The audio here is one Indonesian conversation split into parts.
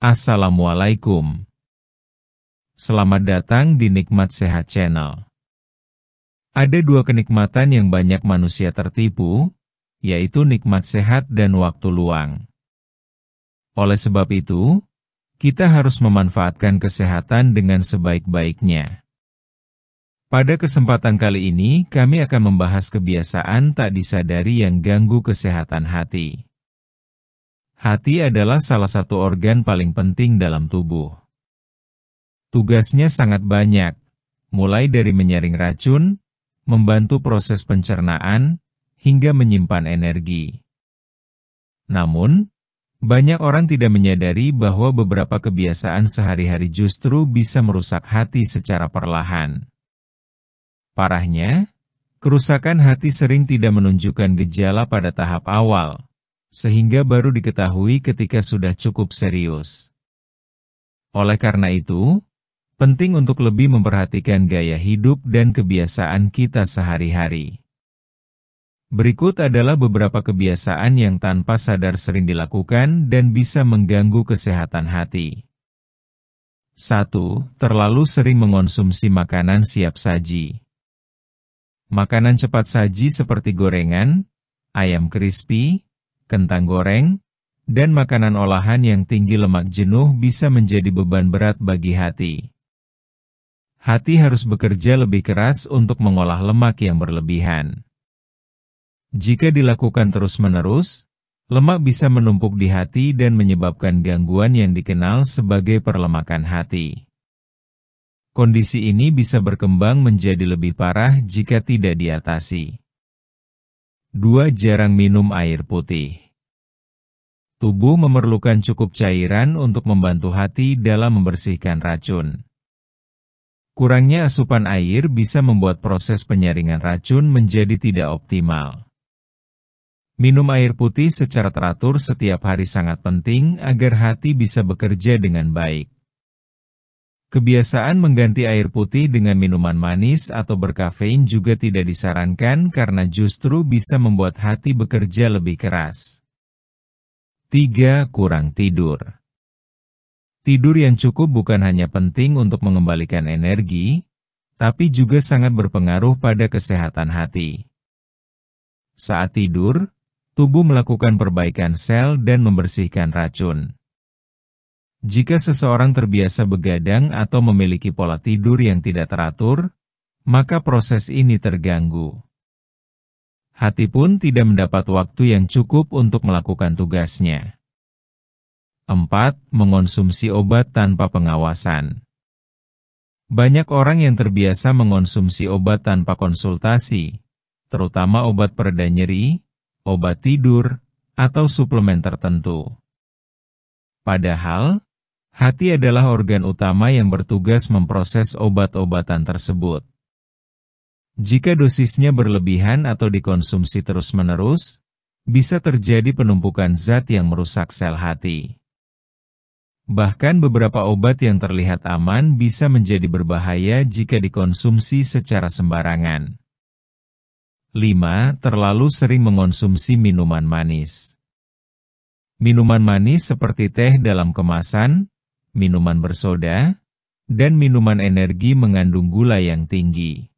Assalamualaikum. Selamat datang di Nikmat Sehat Channel. Ada dua kenikmatan yang banyak manusia tertipu, yaitu nikmat sehat dan waktu luang. Oleh sebab itu, kita harus memanfaatkan kesehatan dengan sebaik-baiknya. Pada kesempatan kali ini, kami akan membahas kebiasaan tak disadari yang ganggu kesehatan hati. Hati adalah salah satu organ paling penting dalam tubuh. Tugasnya sangat banyak, mulai dari menyaring racun, membantu proses pencernaan, hingga menyimpan energi. Namun, banyak orang tidak menyadari bahwa beberapa kebiasaan sehari-hari justru bisa merusak hati secara perlahan. Parahnya, kerusakan hati sering tidak menunjukkan gejala pada tahap awal, sehingga baru diketahui ketika sudah cukup serius. Oleh karena itu, penting untuk lebih memperhatikan gaya hidup dan kebiasaan kita sehari-hari. Berikut adalah beberapa kebiasaan yang tanpa sadar sering dilakukan dan bisa mengganggu kesehatan hati. 1. Terlalu sering mengonsumsi makanan siap saji. Makanan cepat saji seperti gorengan, ayam crispy, kentang goreng, dan makanan olahan yang tinggi lemak jenuh bisa menjadi beban berat bagi hati. Hati harus bekerja lebih keras untuk mengolah lemak yang berlebihan. Jika dilakukan terus-menerus, lemak bisa menumpuk di hati dan menyebabkan gangguan yang dikenal sebagai perlemakan hati. Kondisi ini bisa berkembang menjadi lebih parah jika tidak diatasi. 2. Jarang minum air putih. Tubuh memerlukan cukup cairan untuk membantu hati dalam membersihkan racun. Kurangnya asupan air bisa membuat proses penyaringan racun menjadi tidak optimal. Minum air putih secara teratur setiap hari sangat penting agar hati bisa bekerja dengan baik. Kebiasaan mengganti air putih dengan minuman manis atau berkafein juga tidak disarankan karena justru bisa membuat hati bekerja lebih keras. 3. Kurang tidur. Tidur yang cukup bukan hanya penting untuk mengembalikan energi, tapi juga sangat berpengaruh pada kesehatan hati. Saat tidur, tubuh melakukan perbaikan sel dan membersihkan racun. Jika seseorang terbiasa begadang atau memiliki pola tidur yang tidak teratur, maka proses ini terganggu. Hati pun tidak mendapat waktu yang cukup untuk melakukan tugasnya. 4. Mengonsumsi obat tanpa pengawasan. Banyak orang yang terbiasa mengonsumsi obat tanpa konsultasi, terutama obat pereda nyeri, obat tidur, atau suplemen tertentu. Padahal, hati adalah organ utama yang bertugas memproses obat-obatan tersebut. Jika dosisnya berlebihan atau dikonsumsi terus-menerus, bisa terjadi penumpukan zat yang merusak sel hati. Bahkan beberapa obat yang terlihat aman bisa menjadi berbahaya jika dikonsumsi secara sembarangan. 5. Terlalu sering mengonsumsi minuman manis. Minuman manis seperti teh dalam kemasan, minuman bersoda, dan minuman energi mengandung gula yang tinggi.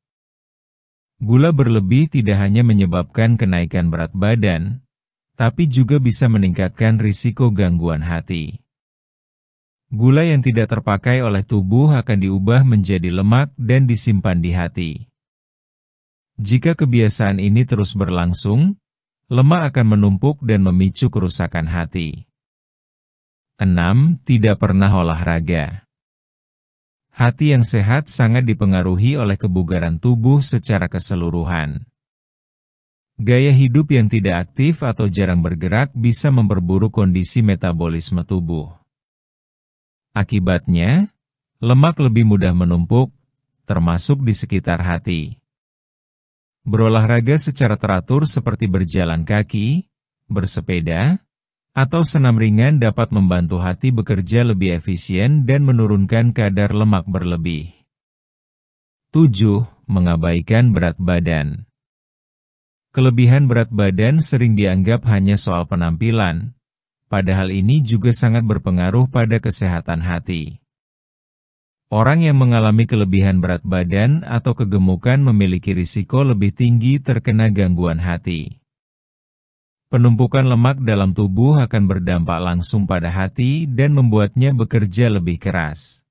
Gula berlebih tidak hanya menyebabkan kenaikan berat badan, tapi juga bisa meningkatkan risiko gangguan hati. Gula yang tidak terpakai oleh tubuh akan diubah menjadi lemak dan disimpan di hati. Jika kebiasaan ini terus berlangsung, lemak akan menumpuk dan memicu kerusakan hati. 6. Tidak pernah olahraga. Hati yang sehat sangat dipengaruhi oleh kebugaran tubuh secara keseluruhan. Gaya hidup yang tidak aktif atau jarang bergerak bisa memperburuk kondisi metabolisme tubuh. Akibatnya, lemak lebih mudah menumpuk, termasuk di sekitar hati. Berolahraga secara teratur seperti berjalan kaki, bersepeda, atau senam ringan dapat membantu hati bekerja lebih efisien dan menurunkan kadar lemak berlebih. 7. Mengabaikan berat badan. Kelebihan berat badan sering dianggap hanya soal penampilan, padahal ini juga sangat berpengaruh pada kesehatan hati. Orang yang mengalami kelebihan berat badan atau kegemukan memiliki risiko lebih tinggi terkena gangguan hati. Penumpukan lemak dalam tubuh akan berdampak langsung pada hati dan membuatnya bekerja lebih keras.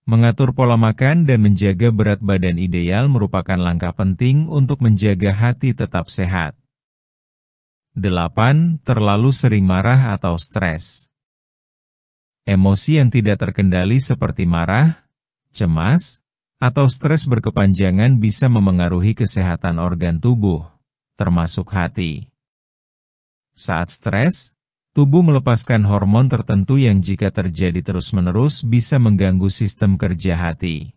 Mengatur pola makan dan menjaga berat badan ideal merupakan langkah penting untuk menjaga hati tetap sehat. 8. Terlalu sering marah atau stres. Emosi yang tidak terkendali seperti marah, cemas, atau stres berkepanjangan bisa memengaruhi kesehatan organ tubuh, termasuk hati. Saat stres, tubuh melepaskan hormon tertentu yang jika terjadi terus-menerus bisa mengganggu sistem kerja hati.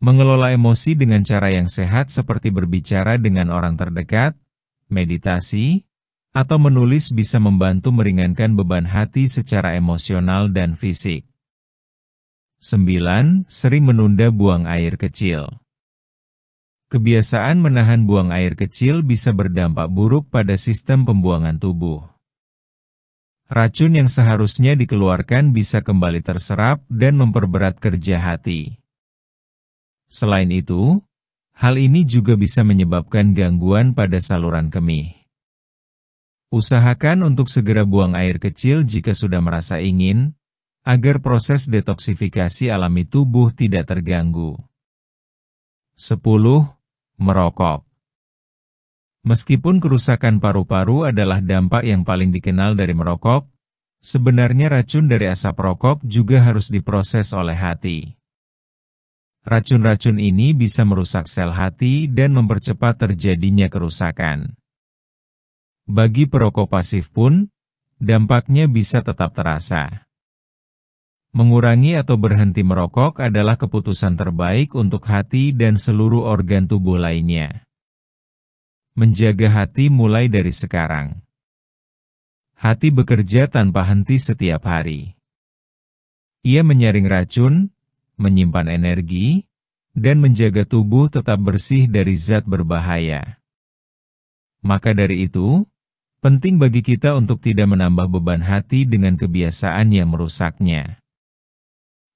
Mengelola emosi dengan cara yang sehat seperti berbicara dengan orang terdekat, meditasi, atau menulis bisa membantu meringankan beban hati secara emosional dan fisik. 9. Sering menunda buang air kecil. Kebiasaan menahan buang air kecil bisa berdampak buruk pada sistem pembuangan tubuh. Racun yang seharusnya dikeluarkan bisa kembali terserap dan memperberat kerja hati. Selain itu, hal ini juga bisa menyebabkan gangguan pada saluran kemih. Usahakan untuk segera buang air kecil jika sudah merasa ingin, agar proses detoksifikasi alami tubuh tidak terganggu. 10. Merokok. Meskipun kerusakan paru-paru adalah dampak yang paling dikenal dari merokok, sebenarnya racun dari asap rokok juga harus diproses oleh hati. Racun-racun ini bisa merusak sel hati dan mempercepat terjadinya kerusakan. Bagi perokok pasif pun, dampaknya bisa tetap terasa. Mengurangi atau berhenti merokok adalah keputusan terbaik untuk hati dan seluruh organ tubuh lainnya. Menjaga hati mulai dari sekarang. Hati bekerja tanpa henti setiap hari. Ia menyaring racun, menyimpan energi, dan menjaga tubuh tetap bersih dari zat berbahaya. Maka dari itu, penting bagi kita untuk tidak menambah beban hati dengan kebiasaan yang merusaknya.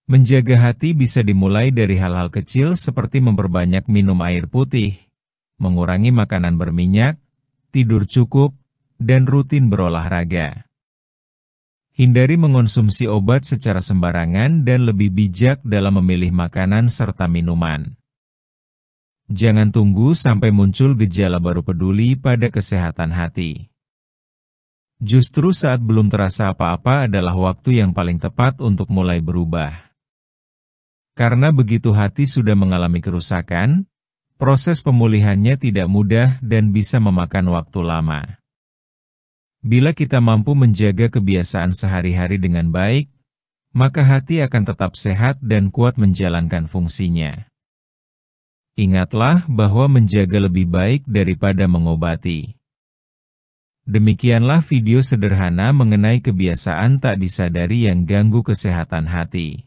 Menjaga hati bisa dimulai dari hal-hal kecil seperti memperbanyak minum air putih, mengurangi makanan berminyak, tidur cukup, dan rutin berolahraga. Hindari mengonsumsi obat secara sembarangan dan lebih bijak dalam memilih makanan serta minuman. Jangan tunggu sampai muncul gejala baru peduli pada kesehatan hati. Justru saat belum terasa apa-apa adalah waktu yang paling tepat untuk mulai berubah. Karena begitu hati sudah mengalami kerusakan, proses pemulihannya tidak mudah dan bisa memakan waktu lama. Bila kita mampu menjaga kebiasaan sehari-hari dengan baik, maka hati akan tetap sehat dan kuat menjalankan fungsinya. Ingatlah bahwa menjaga lebih baik daripada mengobati. Demikianlah video sederhana mengenai kebiasaan tak disadari yang ganggu kesehatan hati.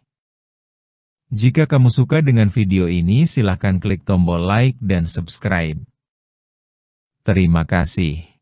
Jika kamu suka dengan video ini, silakan klik tombol like dan subscribe. Terima kasih.